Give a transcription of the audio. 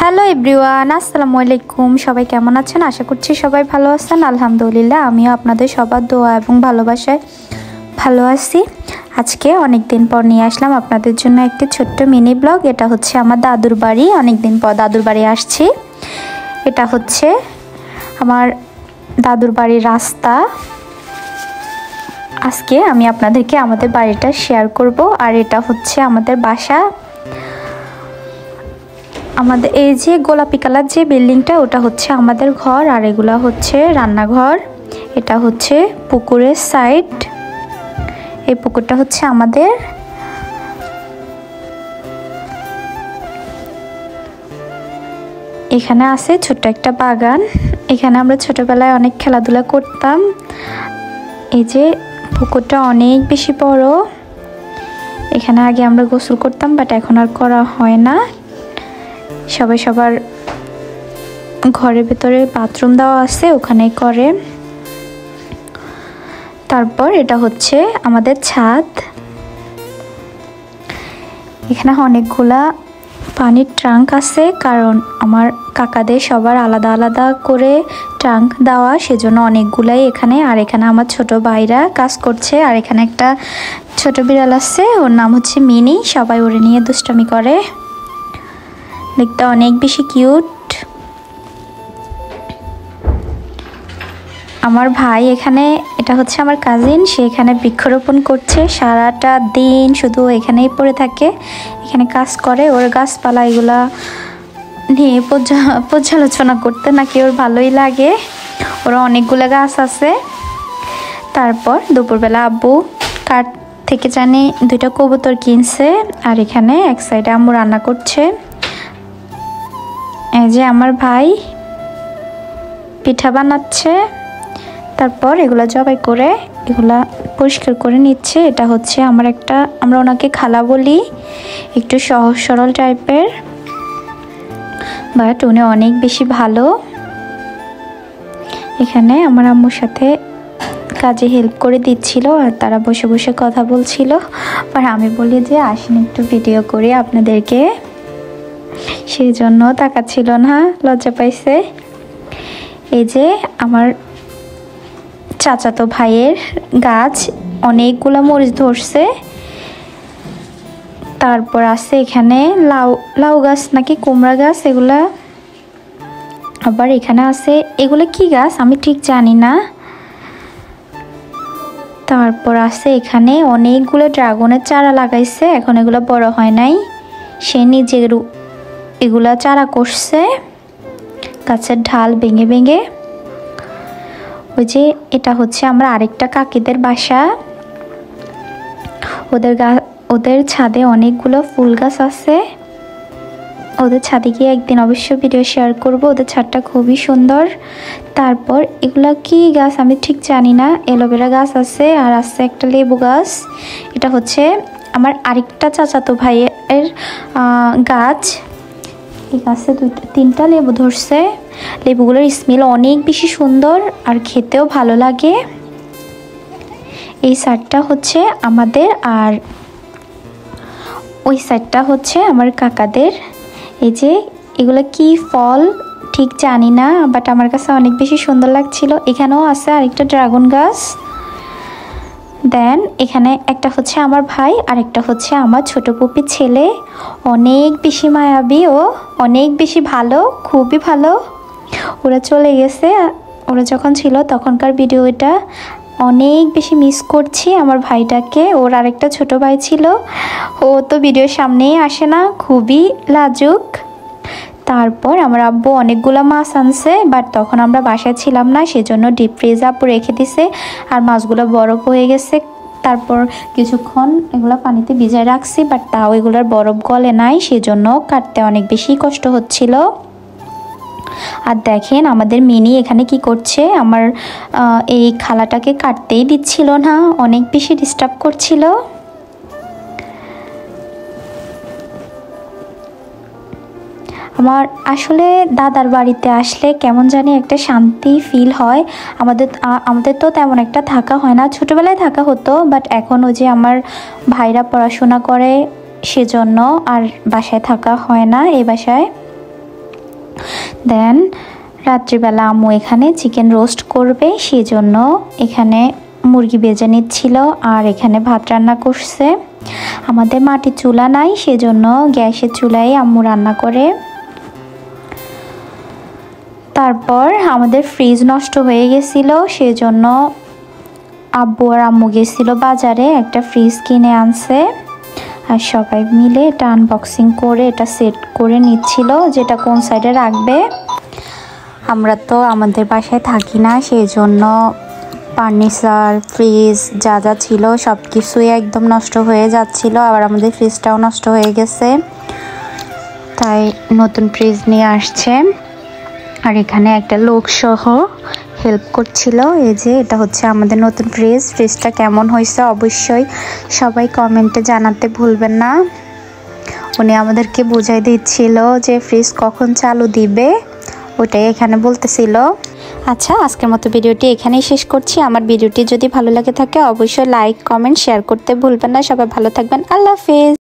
Hello everyone, আসসালামু আলাইকুম। সবাই কেমন আছেন? আশা করছি সবাই ভালো আছেন। আলহামদুলিল্লাহ, আমিও আপনাদের সবার দোয়া এবং ভালোবাসায় ভালো আছি। আজকে অনেক দিন পর নিয়ে আসলাম আপনাদের জন্য একটি ছোট্ট মিনি ব্লগ। এটা হচ্ছে আমার দাদুর বাড়ি। অনেক দিন পর দাদুর বাড়ি আসছি। এটা হচ্ছে আমার দাদুর বাড়ির রাস্তা। আজকে আমি আপনাদেরকে আমাদের বাড়িটা শেয়ার করব। আর এটা হচ্ছে আমাদের বাসা। আমাদের এই যে গোলাপি কালার যে বিল্ডিংটা, ওটা হচ্ছে আমাদের ঘর, আর এগুলা হচ্ছে রান্নাঘর। এটা হচ্ছে পুকুরের সাইড। এই পুকুরটা হচ্ছে আমাদের। এখানে আছে ছোট্ট একটা বাগান। এখানে আমরা ছোটবেলায় অনেক খেলাধুলা করতাম। এই যে পুকুরটা অনেক বেশি বড়। এখানে আগে আমরা গোসল করতাম, বাট এখন আর করা হয় না। সবাই সবার ঘরের ভেতরে বাথরুম দেওয়া আছে, ওখানে করে। তারপর এটা হচ্ছে আমাদের ছাদ। এখানে অনেকগুলা পানির ট্যাঙ্ক আছে, কারণ আমার কাকাদের সবার আলাদা আলাদা করে ট্যাঙ্ক দেওয়া, সেজন্য অনেকগুলাই এখানে। আর এখানে আমার ছোট ভাইরা কাজ করছে। আর এখানে একটা ছোট বিড়াল আছে, ওর নাম হচ্ছে মিনি। সবাই ওরে নিয়ে দুষ্টামি করে। দেখতে অনেক বেশি কিউট। আমার ভাই এখানে, এটা হচ্ছে আমার কাজিন, সে এখানে বৃক্ষরোপণ করছে। সারাটা দিন শুধু এখানেই পড়ে থাকে, এখানে কাজ করে। ওর গাছপালা এগুলা নিয়ে পর্যালোচনা করতে নাকি ওর ভালোই লাগে। ওর অনেকগুলো গাছ আছে। তারপর দুপুরবেলা আব্বু কাঠ থেকে জানি 2টা কবুতর কিনছে। আর এখানে এক সাইডে আম্মু রান্না করছে। এই যে আমার ভাই পিঠা বানাচ্ছে। তারপর এগুলা জবাই করে এগুলা পরিষ্কার করে নিচ্ছে। এটা হচ্ছে আমরা ওনাকে খালা বলি, একটু সহজ সরল টাইপের, বাট উনি অনেক বেশি ভালো। এখানে আমার আম্মুর সাথে কাজে হেল্প করে দিচ্ছিল, আর তারা বসে বসে কথা বলছিল। আর আমি বলি যে আসেন একটু ভিডিও করি আপনাদেরকে, সেই জন্য তাকাচ্ছিল না, লজ্জা পাইছে। এই যে আমার চাচাতো ভাইয়ের গাছ অনেকগুলো মরিচ ধরছে। তারপর আছে এখানে লাউ গাছ নাকি কুমড়া গাছ এগুলা। আবার এখানে আছে এগুলো কি গাছ আমি ঠিক জানি না। তারপর আছে এখানে অনেকগুলো ড্রাগনের চারা লাগাইছে, এখন এগুলো বড় হয় নাই। সে নিজে এগুলা চারা করছে গাছের ঢাল ভেঙে ভেঙে। ওই যে এটা হচ্ছে আমরা আরেকটা কাকিদের বাসা। ওদের ছাদে অনেকগুলো ফুল গাছ আছে। ওদের ছাদে গিয়ে একদিন অবশ্য ভিডিও শেয়ার করব। ওদের ছাদটা খুবই সুন্দর। তারপর এগুলা কি গাছ আমি ঠিক জানি না। অ্যালোভেরা গাছ আছে, আর আছে একটা লেবু গাছ। এটা হচ্ছে আমার আরেকটা চাচাতো ভাইয়ের গাছ। এই গাছে 3টা লেবু ধরছে। লেবুগুলোর স্মেল অনেক বেশি সুন্দর, আর খেতেও ভালো লাগে। এই সাইডটা হচ্ছে আমাদের, আর ওই সাইডটা হচ্ছে আমার কাকাদের। এই যে এগুলো কি ফল ঠিক জানি না, বাট আমার কাছে অনেক বেশি সুন্দর লাগছিল। এখানেও আছে আরেকটা ড্রাগন গাছ। দেন এখানে একটা হচ্ছে আমার ভাই, আর একটা হচ্ছে আমার ছোট পুপির ছেলে। অনেক বেশি মায়াবী ও অনেক বেশি ভালো, খুবই ভালো। ওরা চলে গেছে। ওরা যখন ছিল তখনকার ভিডিও এটা। অনেক বেশি মিস করছি আমার ভাইটাকে। ওর আরেকটা ছোট ভাই ছিল, ও তো ভিডিওর সামনেই আসে না, খুবই লাজুক। তারপর আমার আব্বু অনেকগুলো মাছ আনছে, বাট তখন আমরা বাসায় ছিলাম না, সেজন্য ডিপ ফ্রিজে আব্বু রেখে দিছে। আর মাছগুলো বরফ হয়ে গেছে। তারপর কিছুক্ষণ এগুলো পানিতে ভিজায় রাখছি, বাট তাও এগুলোর বরফ গলে নাই, সেজন্য কাটতে অনেক বেশি কষ্ট হচ্ছিল। আর দেখেন আমাদের মিনি এখানে কি করছে। আমার এই খালাটাকে কাটতেই দিচ্ছিল না, অনেক বেশি ডিস্টার্ব করছিল। আমার আসলে দাদার বাড়িতে আসলে কেমন জানি একটা শান্তি ফিল হয়। আমাদের তো তেমন একটা থাকা হয় না, ছোটোবেলায় থাকা হতো, বাট এখন ওই যে আমার ভাইরা পড়াশোনা করে, সেজন্য আর বাসায় থাকা হয় না এই বাসায়। দেন রাত্রিবেলা আম্মু এখানে চিকেন রোস্ট করবে, সেজন্য এখানে মুরগি ভেজে নিচ্ছিল আর এখানে ভাত রান্না করছে। আমাদের মাটির চুলা নাই, সেজন্য গ্যাসের চুলায় আম্মু রান্না করে। তারপর আমাদের ফ্রিজ নষ্ট হয়ে গেছিল, সেজন্য আব্বু আর আম্মু গেছিল বাজারে, একটা ফ্রিজ কিনে আনছে। আর সবাই মিলে এটা আনবক্সিং করে এটা সেট করে নিচ্ছিল যেটা কোন সাইডে রাখবে। আমরা তো আমাদের বাসায় থাকি না, সেই জন্য ফার্নিচার ফ্রিজ যা যা ছিল সব কিছুই একদম নষ্ট হয়ে যাচ্ছিল। আবার আমাদের ফ্রিজটাও নষ্ট হয়ে গেছে, তাই নতুন ফ্রিজ নিয়ে আসছে। আর এখানে একটা লোক সহ হেল্প করছিল। এই যে এটা হচ্ছে আমাদের নতুন ফ্রিজটা কেমন হয়েছে অবশ্যই সবাই কমেন্টে জানাতে ভুলবেন না। উনি আমাদেরকে বুঝাই দিচ্ছিল যে ফ্রিজ কখন চালু দিবে, ওটাই এখানে বলতেছিল। আচ্ছা, আজকের মতো ভিডিওটি এখানেই শেষ করছি। আমার ভিডিওটি যদি ভালো লাগে থাকে অবশ্যই লাইক কমেন্ট শেয়ার করতে ভুলবেন না। সবাই ভালো থাকবেন। আল্লাহ হাফেজ।